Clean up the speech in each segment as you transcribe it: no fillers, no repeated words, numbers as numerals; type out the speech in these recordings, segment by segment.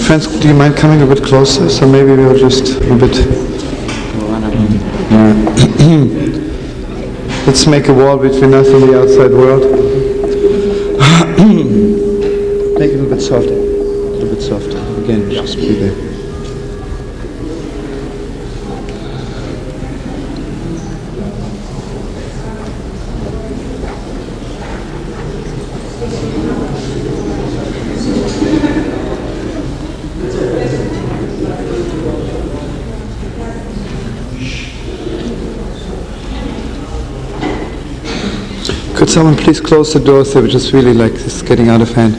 Friends, do you mind coming a bit closer? So maybe we'll just a bit... Let's make a wall between us and the outside world. Make it a little bit softer. A little bit softer. Again, just be there. Could someone please close the doors? They were just really like this getting out of hand.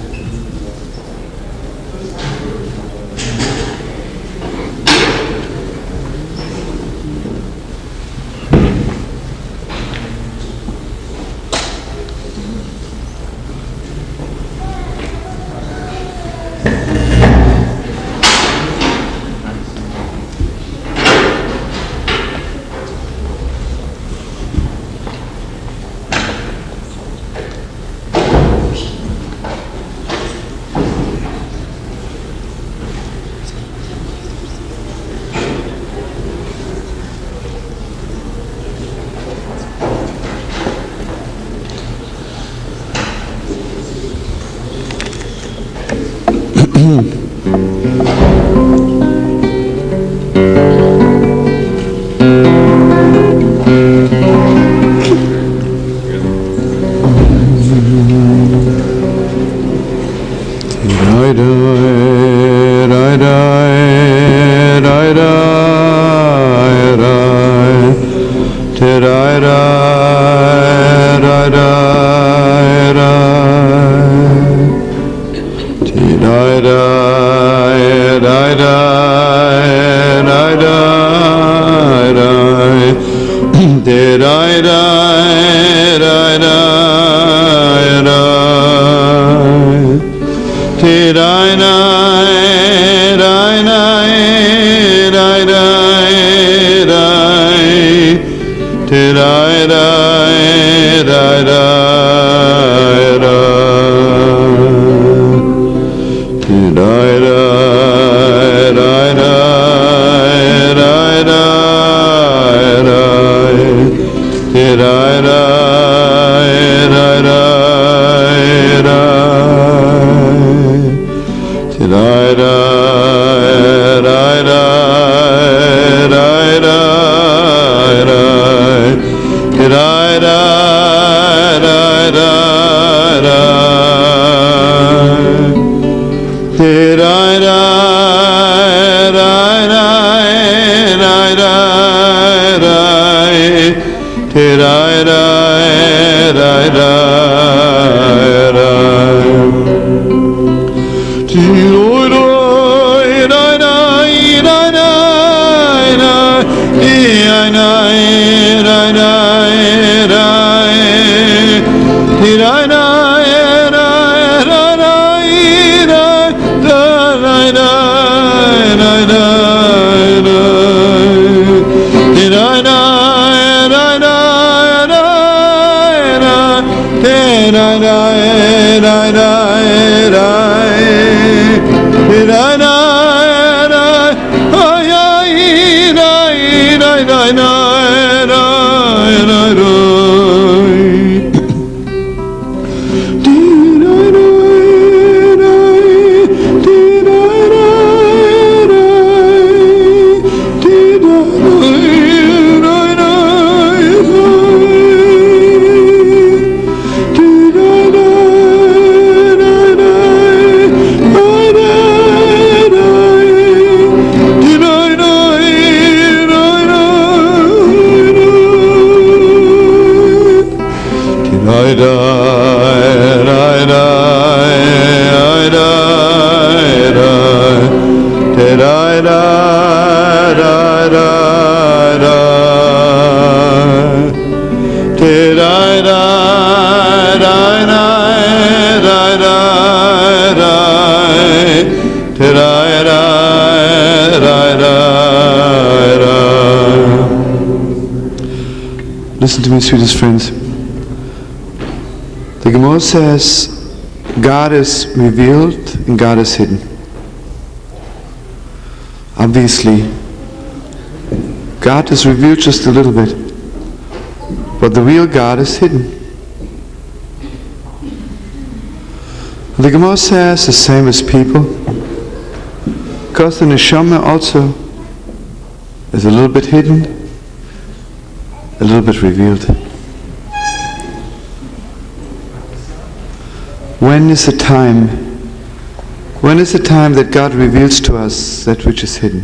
Listen to me, sweetest friends. The Gemara says, God is revealed and God is hidden. Obviously, God is revealed just a little bit, but the real God is hidden. The Gemara says the same as people, because the neshama also is a little bit hidden, a little bit revealed. When is the time that God reveals to us that which is hidden?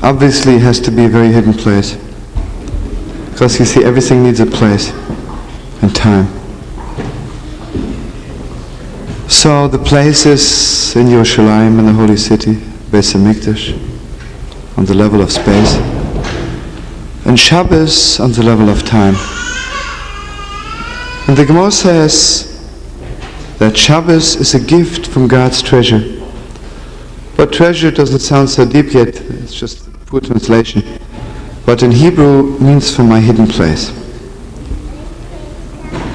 Obviously it has to be a very hidden place, because you see, everything needs a place and time. So the place is in Yerushalayim, in the holy city, Beis HaMikdash, on the level of space, and Shabbos on the level of time. And the Gemara says that Shabbos is a gift from God's treasure. But treasure doesn't sound so deep yet, it's just a poor translation. But in Hebrew means from my hidden place.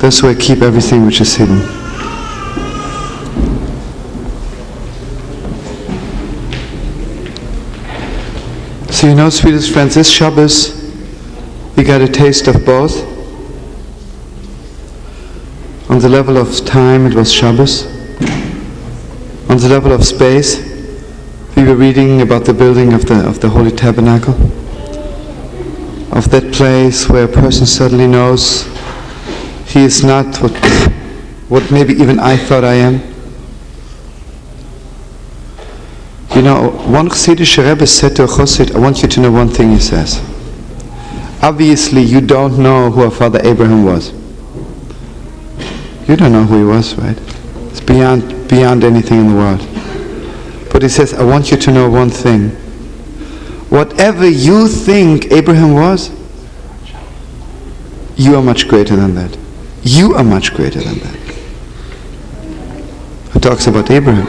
That's where I keep everything which is hidden. So you know, sweetest friends, this Shabbos we got a taste of both. On the level of time it was Shabbos. On the level of space we were reading about the building of the Holy Tabernacle, of that place where a person suddenly knows he is not what maybe even I thought I am. You know, one Chassidish Rebbe said to a Chassid, I want you to know one thing, he says. Obviously you don't know who our father Abraham was. You don't know who he was, right? It's beyond anything in the world. But he says, I want you to know one thing. Whatever you think Abraham was, you are much greater than that. You are much greater than that. He talks about Abraham.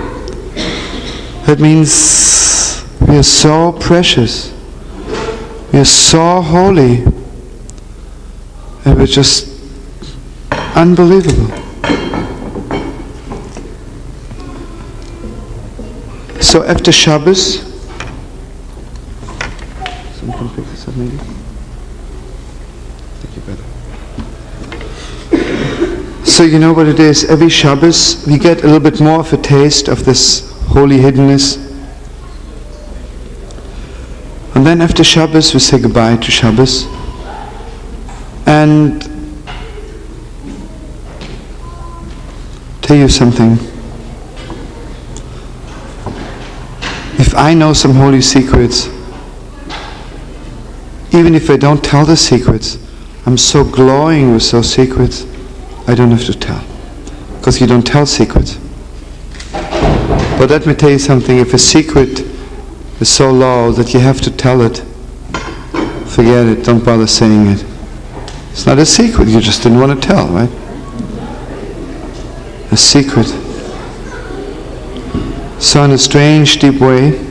That means we are so precious. We are so holy. And we're just unbelievable. So after Shabbos, someone can pick this up maybe? Thank you, brother. So you know what it is, every Shabbos we get a little bit more of a taste of this holy hiddenness. And then after Shabbos we say goodbye to Shabbos. And tell you something. If I know some holy secrets, even if I don't tell the secrets, I'm so glowing with those secrets, I don't have to tell. Because you don't tell secrets. But let me tell you something, if a secret is so low that you have to tell it, forget it, don't bother saying it. It's not a secret, you just didn't want to tell, right? A secret. So in a strange deep way,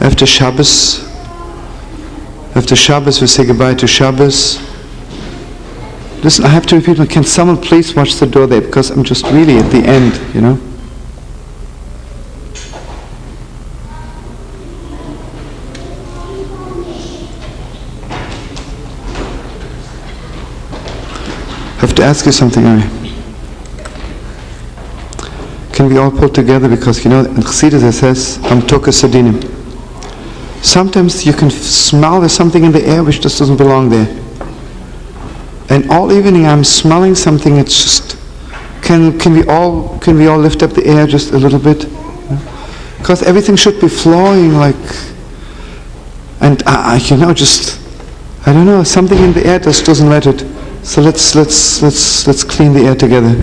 after Shabbos we say goodbye to Shabbos. Listen, I have to repeat, can someone please watch the door there, because I'm just really at the end, you know. I have to ask you something, Ari. Can we all pull together, because you know in Chassidus it says Am Toka Sadinim. Sometimes you can smell there's something in the air which just doesn't belong there. And all evening I'm smelling something. It's just can we all lift up the air just a little bit? Because everything should be flowing like. And you know, just I don't know, something in the air just doesn't let it. So let's clean the air together.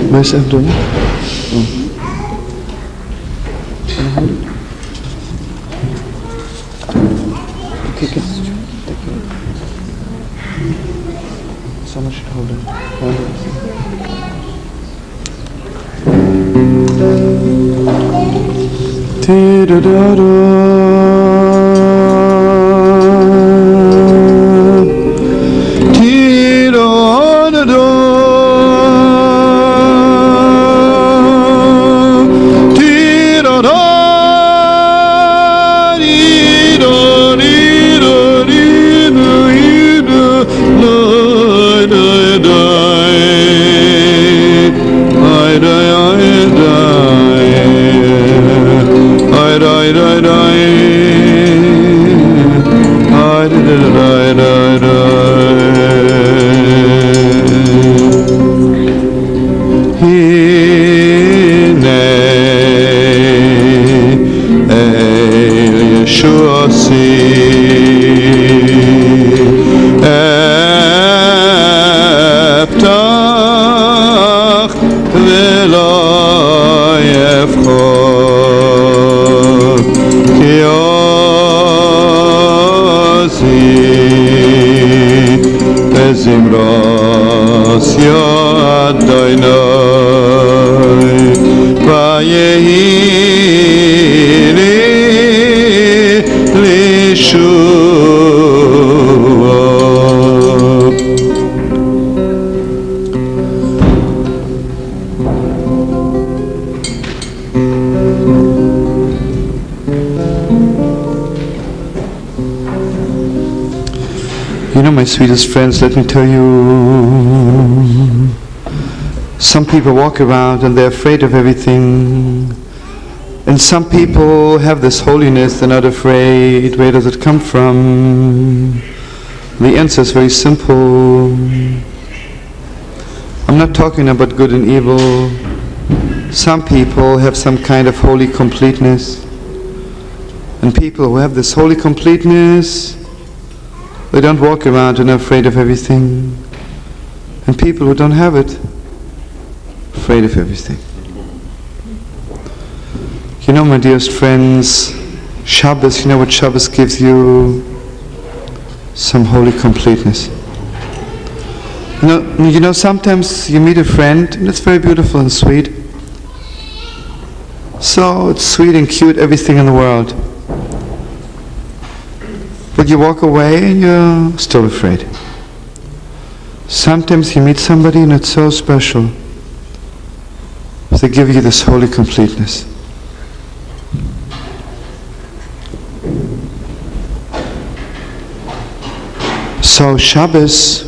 Myself doing it? Okay, thank you. Someone should hold it. You know, my sweetest friends, let me tell you, some people walk around and they're afraid of everything. And some people have this holiness, they're not afraid. Where does it come from? The answer is very simple. I'm not talking about good and evil. Some people have some kind of holy completeness. And people who have this holy completeness, they don't walk around and are afraid of everything. And people who don't have it, afraid of everything. You know, my dearest friends, Shabbos, you know what Shabbos gives you? Some holy completeness. You know, sometimes you meet a friend and it's very beautiful and sweet. So it's sweet and cute, everything in the world. But you walk away and you're still afraid. Sometimes you meet somebody and it's so special. They give you this holy completeness. So Shabbos,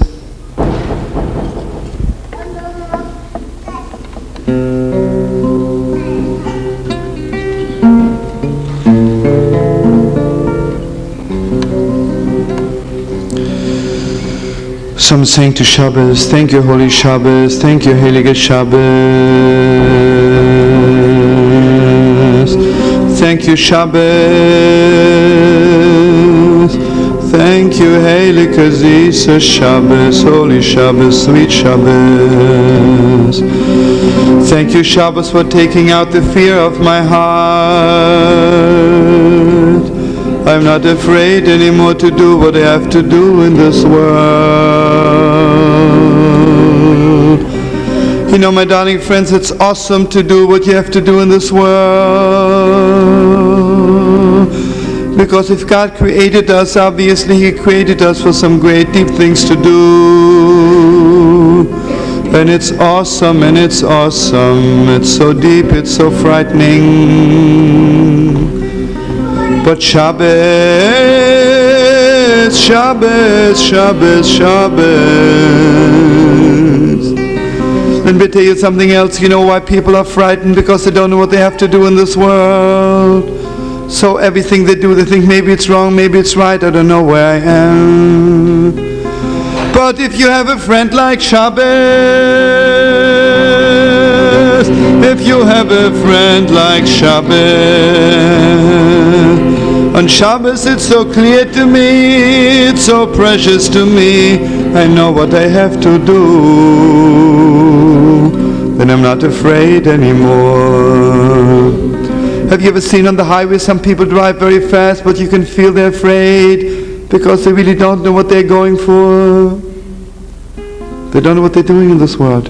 so I'm saying to Shabbos, thank you, Holy Shabbos, thank you, Heilige Shabbos, thank you, Shabbos, thank you, Heilige Zisa Shabbos, Holy Shabbos, sweet Shabbos, thank you, Shabbos, for taking out the fear of my heart. I'm not afraid anymore to do what I have to do in this world. You know, my darling friends, it's awesome to do what you have to do in this world. Because if God created us, obviously He created us for some great deep things to do. And it's awesome, and it's awesome. It's so deep, it's so frightening. But Shabbos, Shabbos, Shabbos, Shabbos. Let me tell you something else. You know why people are frightened? Because they don't know what they have to do in this world. So everything they do, they think maybe it's wrong, maybe it's right, I don't know where I am. But if you have a friend like Shabbos, if you have a friend like Shabbos, on Shabbos it's so clear to me, it's so precious to me, I know what I have to do, then I'm not afraid anymore. Have you ever seen on the highway some people drive very fast, but you can feel they're afraid because they really don't know what they're going for? They don't know what they're doing in this world.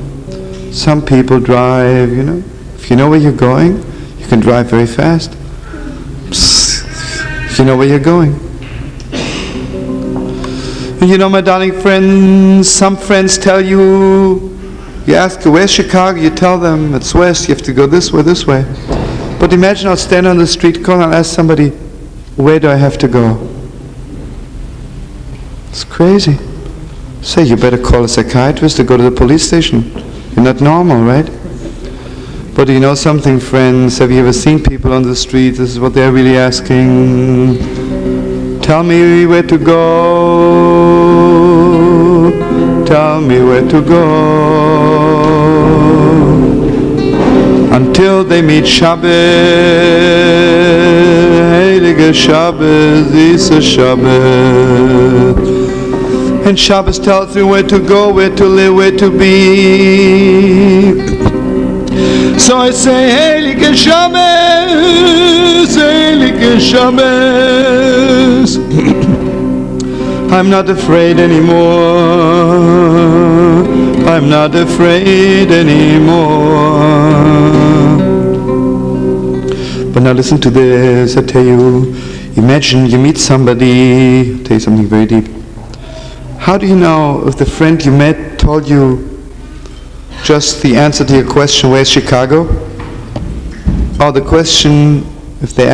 Some people drive, you know. If you know where you're going, you can drive very fast. If you know where you're going. And you know, my darling friends, some friends tell you, you ask, where's Chicago? You tell them, it's west, you have to go this way. But imagine I'll stand on the street corner and ask somebody, where do I have to go? It's crazy. Say, you better call a psychiatrist or go to the police station. You're not normal, right? But you know something, friends? Have you ever seen people on the street? This is what they're really asking. Tell me where to go. Tell me where to go. Until they meet Shabbos, Heilige Shabbos, Isa Shabbos. And Shabbos tells you where to go, where to live, where to be. So I say, Heilige Shabbos, Heilige Shabbos. I'm not afraid anymore. I'm not afraid anymore. But now listen to this, I tell you. Imagine you meet somebody, I'll tell you something very deep. How do you know if the friend you met told you just the answer to your question, where's Chicago? Or the question, if you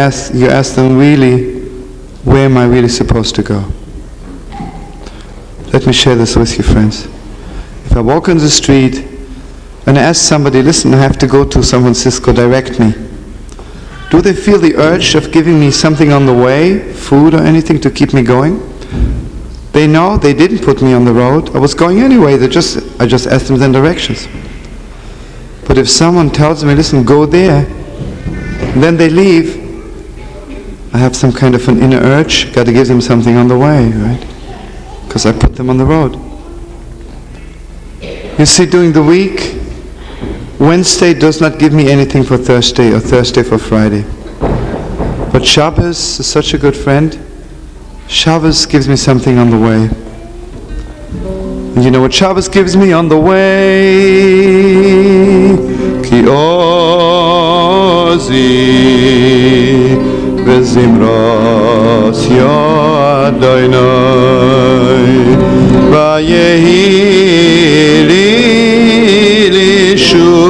ask them really, where am I really supposed to go? Let me share this with you, friends. If I walk on the street and I ask somebody, listen, I have to go to San Francisco, direct me. Do they feel the urge of giving me something on the way, food or anything to keep me going? They know they didn't put me on the road. I was going anyway. I just asked them the directions. But if someone tells me, listen, go there, and then they leave, I have some kind of an inner urge, got to give them something on the way, right? Because I put them on the road. You see, during the week, Wednesday does not give me anything for Thursday or Thursday for Friday. But Shabbos is such a good friend. Shabbos gives me something on the way. And you know what Shabbos gives me on the way? Ki ozi v'zimros yadonai v'yehi li lishua.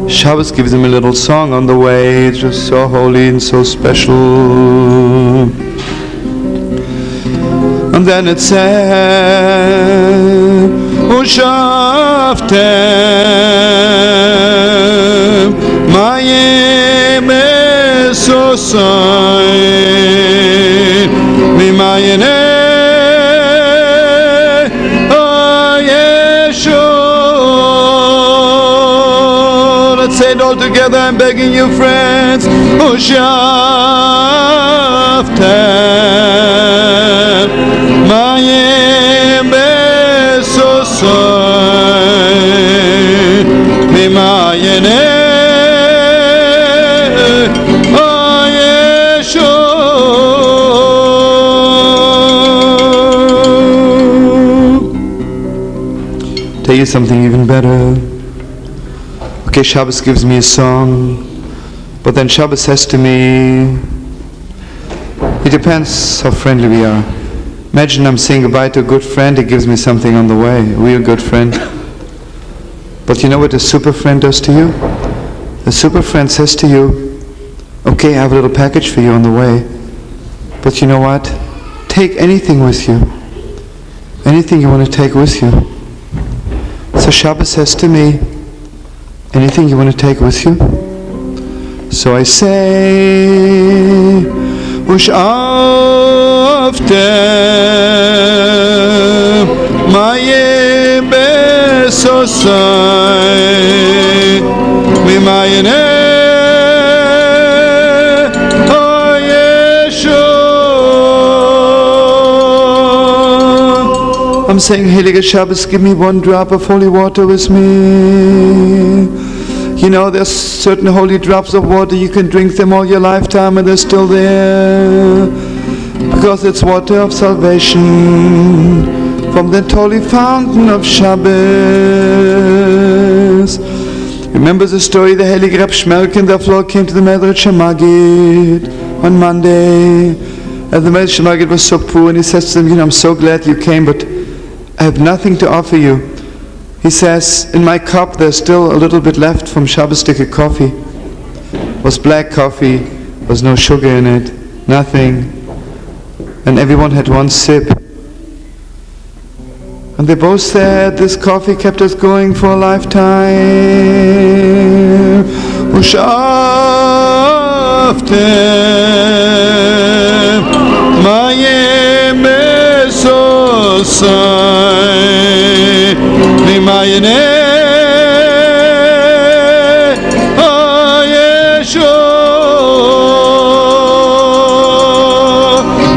Shabbos gives him a little song on the way. It's just so holy and so special. And then it says, Ushaftem Mayim Esosain Mimayene Ayesho. Let's say it all together. I'm begging you, friends. Ushaftem Mayim Esosain Mimayene Ayesho. Tell you something even better. Okay, Shabbos gives me a song, but then Shabbos says to me, it depends how friendly we are. Imagine I'm saying goodbye to a good friend, he gives me something on the way, a real good friend. But you know what a super friend does to you? A super friend says to you, okay, I have a little package for you on the way, but you know what? Take anything with you. Anything you want to take with you. So Shabbos says to me, anything you want to take with you? So I say, Ush'aftem Mayim Besosai Mimayineh I'm saying, Heilige Shabbos, give me one drop of holy water with me. You know, there's certain holy drops of water, you can drink them all your lifetime and they're still there. Because it's water of salvation from the holy fountain of Shabbos. Remember the story, the Heilige Reb Shmelkin, the floor came to the Medrash Magid on Monday. And the Medrash Magid was so poor and he says to them, you know, I'm so glad you came, but I have nothing to offer you. He says, in my cup there's still a little bit left from Shabbos sticky coffee. It was black coffee, there was no sugar in it, nothing. And everyone had one sip. And they both said, this coffee kept us going for a lifetime. Ush'aftem Mayim Besosai Mimayineh Hayeshua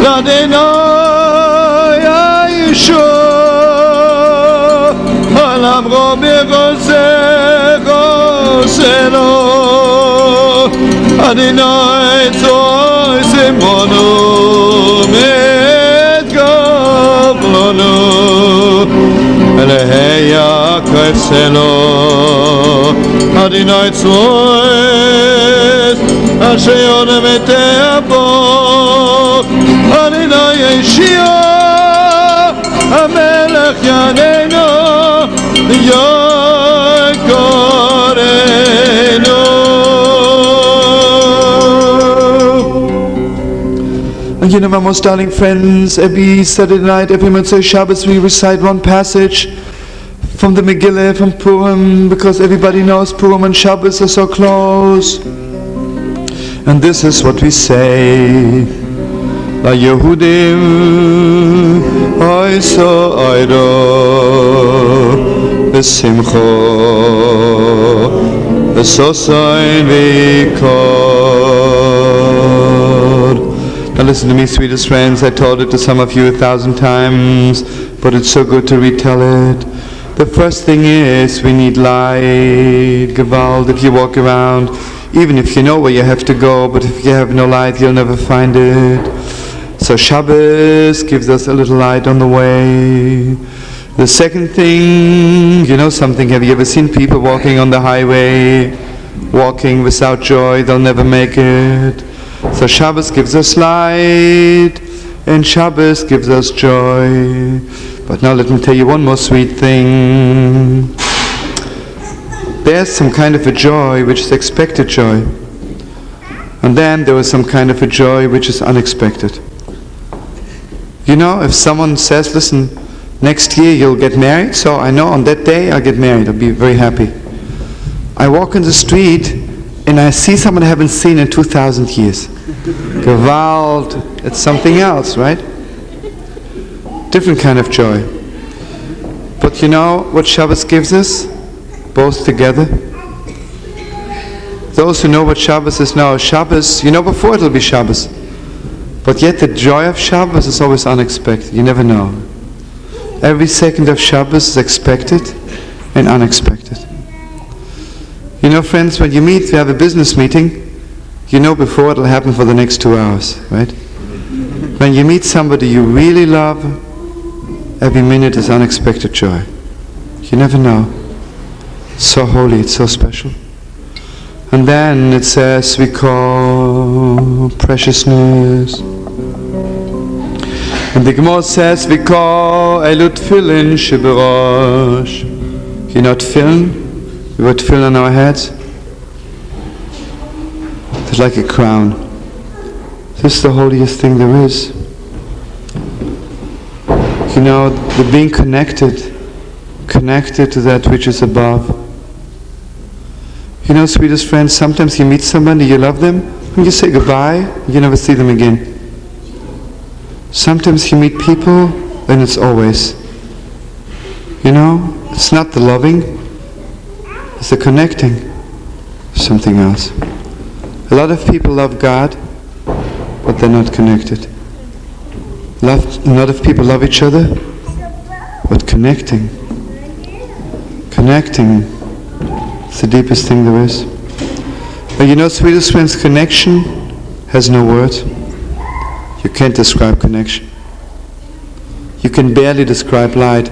Ladenai Hayeshua Halamro B'Gosero Sero Adonai Tzoi Simonu Met Gavlonu Elehei Yaakov Selo Adonai Tzoi Asher Yonem Et Abo Adonai Yeshua Hamelech Yaneinu Yakorenu. And you know, my most darling friends, every Saturday night, every Motzei Shabbos, we recite one passage from the Megillah, from Purim, because everybody knows Purim and Shabbos are so close. And this is what we say: La Yehudim Oiso Oiro B'Simcho B'Sosayin V'Yikor. Now listen to me, sweetest friends, I told it to some of you 1,000 times, but it's so good to retell it. The first thing is, we need light, Gewalt. If you walk around, even if you know where you have to go, but if you have no light, you'll never find it. So Shabbos gives us a little light on the way. The second thing, you know something, have you ever seen people walking on the highway, walking without joy? They'll never make it. So Shabbos gives us light, and Shabbos gives us joy. But now let me tell you one more sweet thing. There's some kind of a joy which is expected joy. And then there is some kind of a joy which is unexpected. You know, if someone says, listen, next year you'll get married, so I know on that day I'll get married, I'll be very happy. I walk in the street and I see someone I haven't seen in 2,000 years. Gewalt, it's something else, right? Different kind of joy. But you know what Shabbos gives us? Both together. Those who know what Shabbos is now, Shabbos, you know before it'll be Shabbos. But yet the joy of Shabbos is always unexpected. You never know. Every second of Shabbos is expected and unexpected. You know, friends, when you meet, we have a business meeting, you know before it'll happen for the next 2 hours, right? When you meet somebody you really love, every minute is unexpected joy. You never know. So holy, it's so special. And then it says we call preciousness. And the Gemara says, V'kol elu tefillin sheberosh. You know tefillin? We wear tefillin on our heads. It's like a crown. This is the holiest thing there is. You know, the being connected to that which is above. You know, sweetest friends, sometimes you meet somebody, you love them, and you say goodbye, you never see them again. Sometimes you meet people, and it's always. You know, it's not the loving, it's the connecting. Something else. A lot of people love God, but they're not connected. A lot of people love each other, but connecting. Connecting is the deepest thing there is. But you know, sweetest friends, connection has no words. You can't describe connection. You can barely describe light,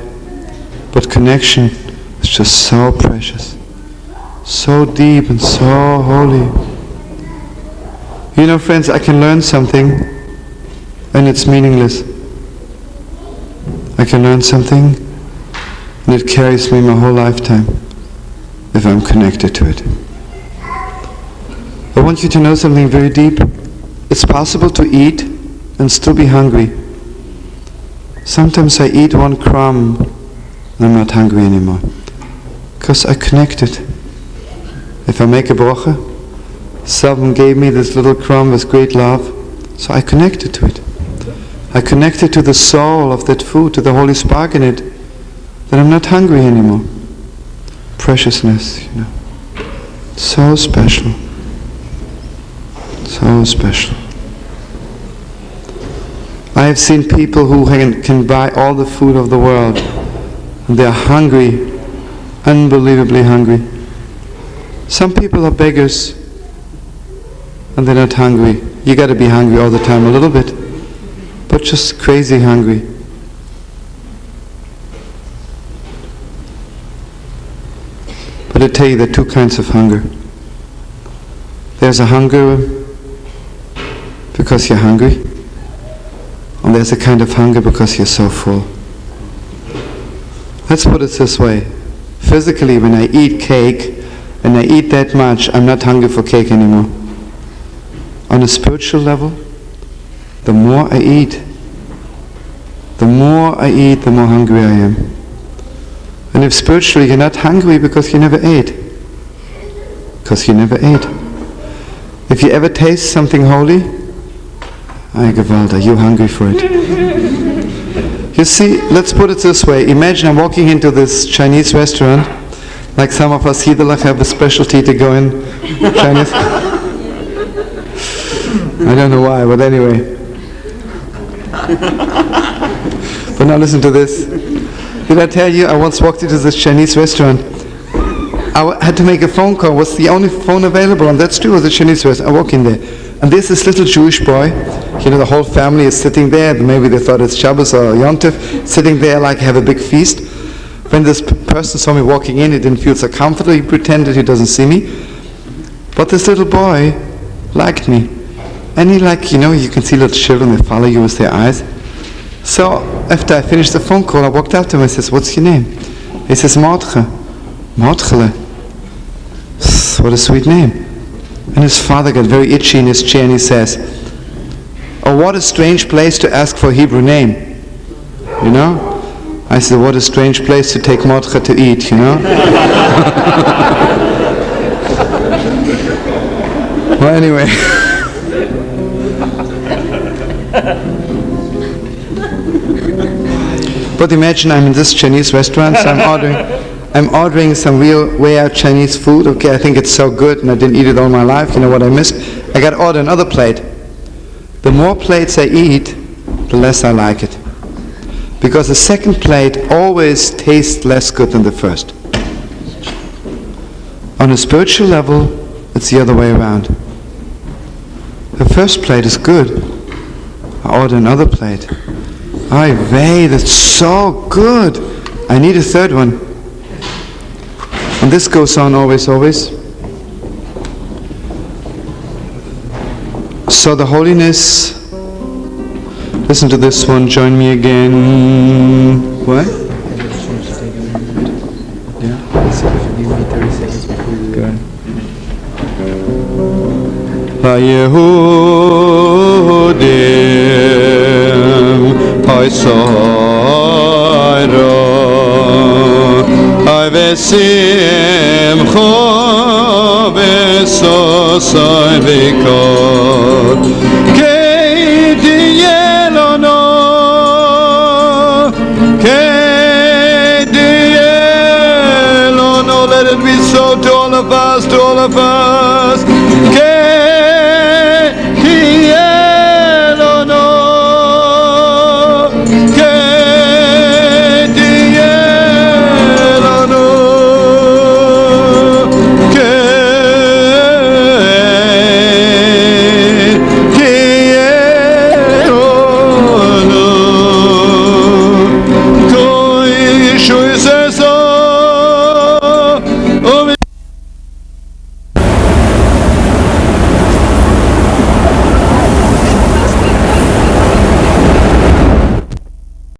but connection is just so precious, so deep and so holy. You know, friends, I can learn something and it's meaningless. I can learn something and it carries me my whole lifetime if I'm connected to it. I want you to know something very deep. It's possible to eat and still be hungry. Sometimes I eat one crumb and I'm not hungry anymore because I connected. If I make a bracha, someone gave me this little crumb with great love, so I connected to it. I connected to the soul of that food, to the holy spark in it, that I'm not hungry anymore. Preciousness, you know. So special. So special. I have seen people who can buy all the food of the world, and they're hungry, unbelievably hungry. Some people are beggars, and they're not hungry. You got to be hungry all the time a little bit, but just crazy hungry. But I tell you, there are two kinds of hunger. There's a hunger because you're hungry, and there's a kind of hunger because you're so full. Let's put it this way. Physically, when I eat cake, and I eat that much, I'm not hungry for cake anymore. On a spiritual level, the more I eat, the more hungry I am. And if spiritually you're not hungry because you never ate, if you ever taste something holy, ay gewalt, are you hungry for it? You see, let's put it this way. Imagine I'm walking into this Chinese restaurant, like some of us here have a specialty to go in Chinese. I don't know why, but anyway. But now listen to this. Did I tell you I once walked into this Chinese restaurant? I had to make a phone call. It was the only phone available on that street was a Chinese restaurant. I walk in there. And there's this little Jewish boy. You know, the whole family is sitting there. Maybe they thought it's Shabbos or Yom Tov. Sitting there like have a big feast. When this person saw me walking in, he didn't feel so comfortable. He pretended he doesn't see me. But this little boy liked me. And he you can see little children, they follow you with their eyes. So after I finished the phone call, I walked up to him and says, "What's your name?" He says, "Mordche." Mordchele. What a sweet name. And his father got very itchy in his chair and he says, "Oh, what a strange place to ask for a Hebrew name." You know? I said, "What a strange place to take Mordche to eat," you know? Well, anyway. But imagine I'm in this Chinese restaurant, so I'm ordering some real way out Chinese food. Okay, I think it's so good and I didn't eat it all my life. You know what I missed? I got to order another plate. The more plates I eat, the less I like it. Because the second plate always tastes less good than the first. On a spiritual level, it's the other way around. The first plate is good. I order another plate. Ay vey, that's so good. I need a third one. And this goes on always, always. So the holiness Listen to this one, join me again. What? Yeah. So if you give me 30 seconds before you do that. Yehudim Hoysayra Hay vesimcho vesosay vikot Kediyelono Kediyelono. Let it be so to all of us, to all of us.